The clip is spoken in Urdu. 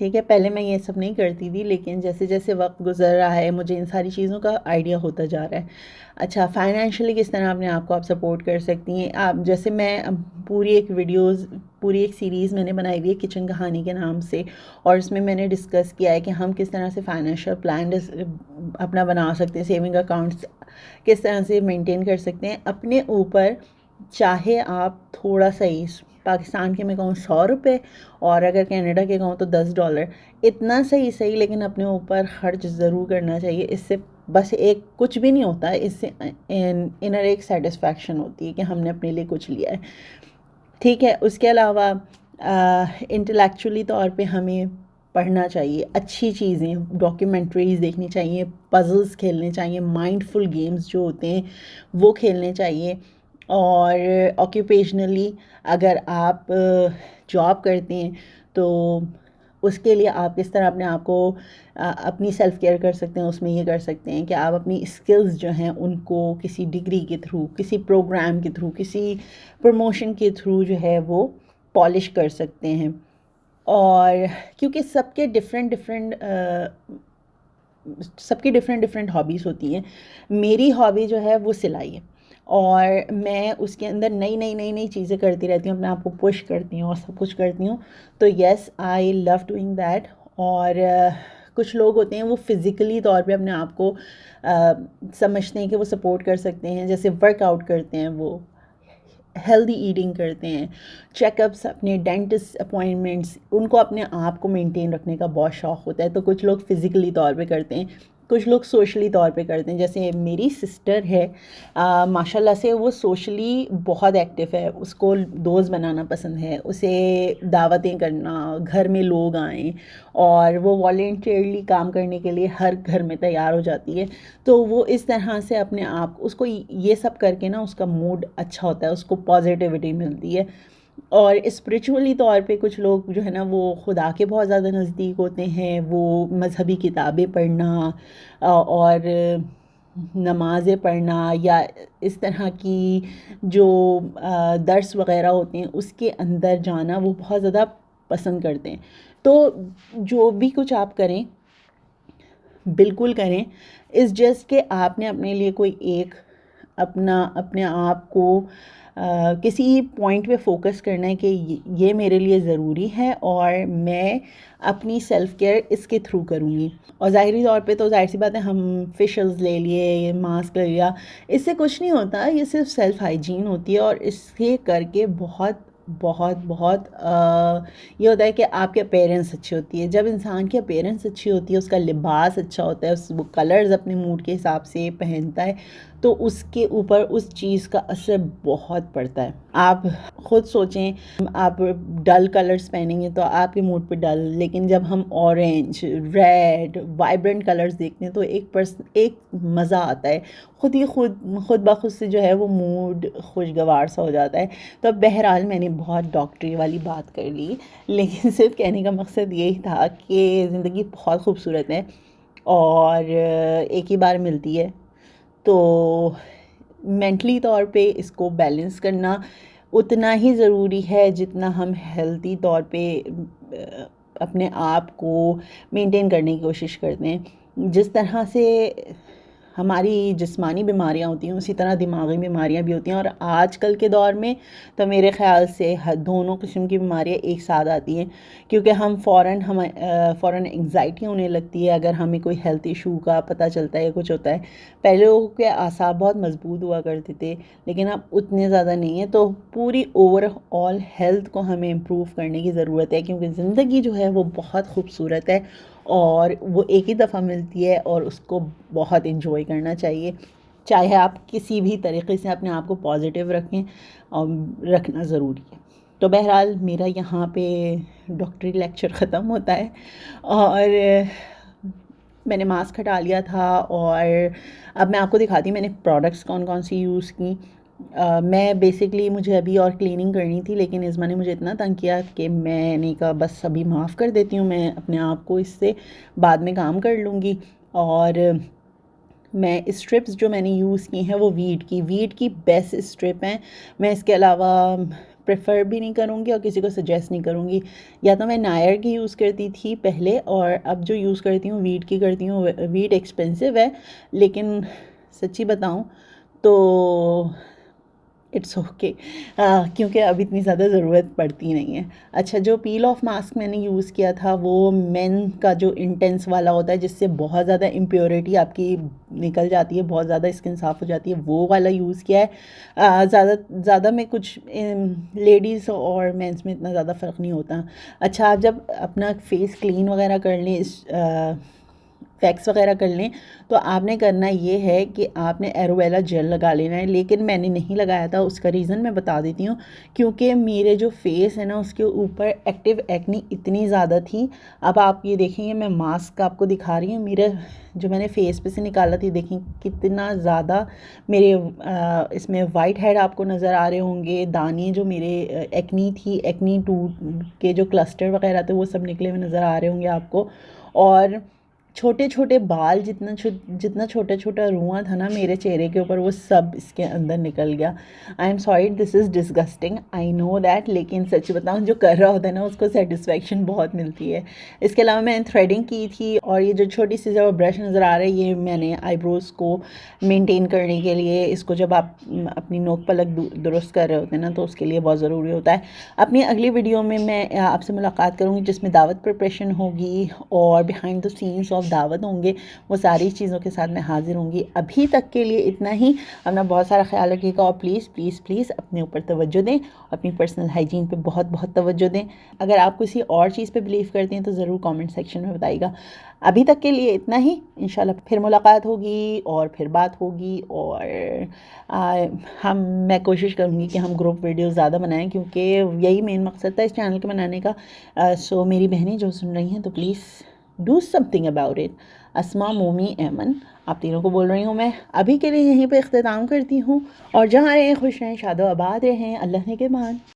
ٹھیک ہے. پہلے میں یہ سب نہیں کرتی تھی، لیکن جیسے جیسے وقت گزر رہا ہے مجھے ان ساری چیزوں کا آئیڈیا ہوتا جا رہا ہے. اچھا، فائنینشلی کس طرح اپنے آپ کو آپ سپورٹ کر سکتی ہیں. آپ جیسے میں پوری ایک سیریز میں نے بنائی ہوئی ہے کچن کہانی کے نام سے، اور اس میں نے ڈسکس کیا ہے کہ ہم کس طرح سے فائنینشیل پلان اپنا بنا سکتے ہیں، سیونگ اکاؤنٹس کس طرح سے مینٹین کر سکتے ہیں اپنے اوپر. چاہے آپ تھوڑا سا ہی، پاکستان کے میں کہوں 100 روپے، اور اگر کینیڈا کے کہوں تو $10، اتنا صحیح لیکن اپنے اوپر خرچ ضرور کرنا چاہیے. اس سے بس ایک کچھ بھی نہیں ہوتا، اس سے انر ایک سیٹسفیکشن ہوتی ہے کہ ہم نے اپنے لیے کچھ لیا ہے. ٹھیک ہے. اس کے علاوہ انٹلیکچولی طور پہ ہمیں پڑھنا چاہیے، اچھی چیزیں، ڈاکیومنٹریز دیکھنی چاہیے، پزلز کھیلنے چاہیے، مائنڈ فل گیمز جو ہوتے ہیں وہ کھیلنے چاہیے. اور آکیوپیشنلی اگر آپ جاب کرتے ہیں تو اس کے لیے آپ کس طرح اپنے آپ کو اپنی سیلف کیئر کر سکتے ہیں. اس میں یہ کر سکتے ہیں کہ آپ اپنی اسکلز جو ہیں ان کو کسی ڈگری کے تھرو، کسی پروگرام کے تھرو، کسی پروموشن کے تھرو جو ہے وہ پالش کر سکتے ہیں. اور کیونکہ سب کے ڈفرینٹ ہابیز ہوتی ہیں. میری ہابی جو ہے وہ سلائی ہے، اور میں اس کے اندر نئی چیزیں کرتی رہتی ہوں، اپنے آپ کو پش کرتی ہوں اور سب کچھ کرتی ہوں. تو یس، آئی لو ڈوئنگ دیٹ. اور کچھ لوگ ہوتے ہیں وہ فزیکلی طور پہ اپنے آپ کو سمجھتے ہیں کہ وہ سپورٹ کر سکتے ہیں، جیسے ورک آؤٹ کرتے ہیں، وہ ہیلدی ایٹنگ کرتے ہیں، چیک اپس، اپنے ڈینٹسٹ اپوائنٹمنٹس، ان کو اپنے آپ کو مینٹین رکھنے کا بہت شوق ہوتا ہے. تو کچھ لوگ فزیکلی طور پہ کرتے ہیں، کچھ لوگ سوشلی طور پہ کرتے ہیں. جیسے میری سسٹر ہے، ماشاء اللہ سے وہ سوشلی بہت ایکٹیو ہے، اس کو دوست بنانا پسند ہے، اسے دعوتیں کرنا، گھر میں لوگ آئیں، اور وہ والنٹیئرلی کام کرنے کے لیے ہر گھر میں تیار ہو جاتی ہے. تو وہ اس طرح سے اپنے آپ، اس کو یہ سب کر کے نا اس کا موڈ اچھا ہوتا ہے، اس کو پازیٹیوٹی ملتی ہے. اور اسپریچولی طور پہ کچھ لوگ جو ہے نا وہ خدا کے بہت زیادہ نزدیک ہوتے ہیں. وہ مذہبی کتابیں پڑھنا اور نمازیں پڑھنا یا اس طرح کی جو درس وغیرہ ہوتے ہیں اس کے اندر جانا وہ بہت زیادہ پسند کرتے ہیں. تو جو بھی کچھ آپ کریں بالکل کریں، اس جسٹ کہ آپ نے اپنے لیے کوئی ایک اپنے آپ کو کسی پوائنٹ پہ فوکس کرنا ہے کہ یہ میرے لیے ضروری ہے اور میں اپنی سیلف کیئر اس کے تھرو کروں گی. اور ظاہری طور پہ تو ظاہر سی بات ہے، ہم فیشلز لے لیے، ماسک لے لیا، اس سے کچھ نہیں ہوتا. یہ صرف سیلف ہائیجین ہوتی ہے، اور اس سے کر کے بہت یہ ہوتا ہے کہ آپ کے اپیرنس اچھی ہوتی ہے. جب انسان کی اپیرنس اچھی ہوتی ہے، اس کا لباس اچھا ہوتا ہے، وہ کلرز اپنے موڈ کے حساب سے پہنتا ہے، تو اس کے اوپر اس چیز کا اثر بہت پڑتا ہے. آپ خود سوچیں، آپ ڈل کلرز پہنیں گے تو آپ کے موڈ پہ ڈل، لیکن جب ہم اورینج، ریڈ، وائبرنٹ کلرز دیکھتے ہیں تو ایک مزہ آتا ہے، خود بخود سے جو ہے وہ موڈ خوشگوار سا ہو جاتا ہے. تو بہرحال میں نے بہت ڈاکٹری والی بات کر لی، لیکن صرف کہنے کا مقصد یہی تھا کہ زندگی بہت خوبصورت ہے اور ایک ہی بار ملتی ہے. تو مینٹلی طور پہ اس کو بیلنس کرنا اتنا ہی ضروری ہے جتنا ہم ہیلتھی طور پہ اپنے آپ کو مینٹین کرنے کی کوشش کرتے ہیں. جس طرح سے ہماری جسمانی بیماریاں ہوتی ہیں اسی طرح دماغی بیماریاں بھی ہوتی ہیں، اور آج کل کے دور میں تو میرے خیال سے دونوں قسم کی بیماریاں ایک ساتھ آتی ہیں، کیونکہ ہم فوراً انگزائٹی ہونے لگتی ہے اگر ہمیں کوئی ہیلتھ ایشو کا پتہ چلتا ہے یا کچھ ہوتا ہے. پہلے لوگوں کے اعصاب بہت مضبوط ہوا کرتے تھے، لیکن اب اتنے زیادہ نہیں ہیں. تو پوری اوور آل ہیلتھ کو ہمیں امپروو کرنے کی ضرورت ہے، کیونکہ زندگی جو ہے وہ بہت خوبصورت ہے اور وہ ایک ہی دفعہ ملتی ہے، اور اس کو بہت انجوائے کرنا چاہیے. چاہے آپ کسی بھی طریقے سے اپنے آپ کو پازیٹیو رکھیں، اور رکھنا ضروری ہے. تو بہرحال میرا یہاں پہ ڈاکٹری لیکچر ختم ہوتا ہے، اور میں نے ماسک ہٹا لیا تھا، اور اب میں آپ کو دکھاتی ہوں میں نے پروڈکٹس کون سی یوز کی. میں بیسکلی مجھے ابھی اور کلیننگ کرنی تھی، لیکن ازما نے مجھے اتنا تنگ کیا کہ میں نے کہا بس ابھی معاف کر دیتی ہوں، میں اپنے آپ کو اس سے بعد میں کام کر لوں گی. اور میں اسٹرپس جو میں نے یوز کی ہیں وہ ویٹ کی بیسٹ اسٹرپ ہیں. میں اس کے علاوہ پریفر بھی نہیں کروں گی اور کسی کو سجیسٹ نہیں کروں گی. یا تو میں نائر کی یوز کرتی تھی پہلے، اور اب جو یوز کرتی ہوں ویٹ کی کرتی ہوں. ویٹ ایکسپینسو ہے لیکن سچی بتاؤں تو اٹس اوکے، کیونکہ اب اتنی زیادہ ضرورت پڑتی نہیں ہے. اچھا، جو پیل آف ماسک میں نے یوز کیا تھا وہ مین کا جو انٹینس والا ہوتا ہے جس سے بہت زیادہ امپیورٹی آپ کی نکل جاتی ہے، بہت زیادہ اسکن صاف ہو جاتی ہے، وہ والا یوز کیا ہے. زیادہ میں کچھ لیڈیز اور مینس میں اتنا زیادہ فرق نہیں ہوتا. اچھا، آپ جب اپنا فیس کلین وغیرہ کر لیں، فیکس وغیرہ کر لیں، تو آپ نے کرنا یہ ہے کہ آپ نے ایروویلا جیل لگا لینا ہے. لیکن میں نے نہیں لگایا تھا، اس کا ریزن میں بتا دیتی ہوں. کیونکہ میرے جو فیس ہے نا اس کے اوپر ایکٹیو ایکنی اتنی زیادہ تھی. اب آپ یہ دیکھیں گے، میں ماسک آپ کو دکھا رہی ہوں، میرے جو میں نے فیس پہ سے نکالا تھی، دیکھیں کتنا زیادہ میرے اس میں وائٹ ہیڈ آپ کو نظر آ رہے ہوں گے. دانے جو میرے ایکنی تھی، ایکنی ٹو کے جو کلسٹر وغیرہ تھے وہ سب نکلے ہوئے نظر آ رہے ہوں گے آپ کو. اور چھوٹے چھوٹے بال، جتنا چھوٹا چھوٹا رواں تھا نا میرے چہرے کے اوپر، وہ سب اس کے اندر نکل گیا. I am sorry, this is disgusting, I know that, لیکن سچ بتاؤں جو کر رہا ہوتا ہے نا اس کو سیٹسفیکشن بہت ملتی ہے. اس کے علاوہ میں نے تھریڈنگ کی تھی، اور یہ جو چھوٹی سی جو برش نظر آ رہا ہے یہ میں نے آئی بروز کو مینٹین کرنے کے لیے، اس کو جب آپ اپنی نوک پلک درست کر رہے ہوتے ہیں نا تو اس کے لیے بہت ضروری ہوتا ہے. اپنی اگلی ویڈیو میں آپ سے ملاقات کروں گی جس میں دعوت پریپریشن ہوگی اور بیہائنڈ دا سینس آف دعوت ہوں گے. وہ ساری چیزوں کے ساتھ میں حاضر ہوں گی. ابھی تک کے لیے اتنا ہی. اپنا بہت سارا خیال رکھیے گا، اور پلیز پلیز پلیز اپنے اوپر توجہ دیں، اپنی پرسنل ہائیجین پہ بہت بہت توجہ دیں. اگر آپ کسی اور چیز پہ بلیو کرتے ہیں تو ضرور کامنٹ سیکشن میں بتائیے گا. ابھی تک کے لیے اتنا ہی. انشاءاللہ پھر ملاقات ہوگی اور پھر بات ہوگی، اور میں کوشش کروں گی کہ ہم گروپ ویڈیو زیادہ بنائیں، کیونکہ یہی مین مقصد تھا اس چینل کے بنانے کا. سو میری بہنیں جو سن رہی ہیں تو please do something about. اسما، مومی، ایمن، آپ تینوں کو بول رہی ہوں میں. ابھی کے لیے یہیں پہ اختتام کرتی ہوں، اور جہاں رہیں خوش رہیں، شاد و آباد رہیں. اللہ نے کے مان.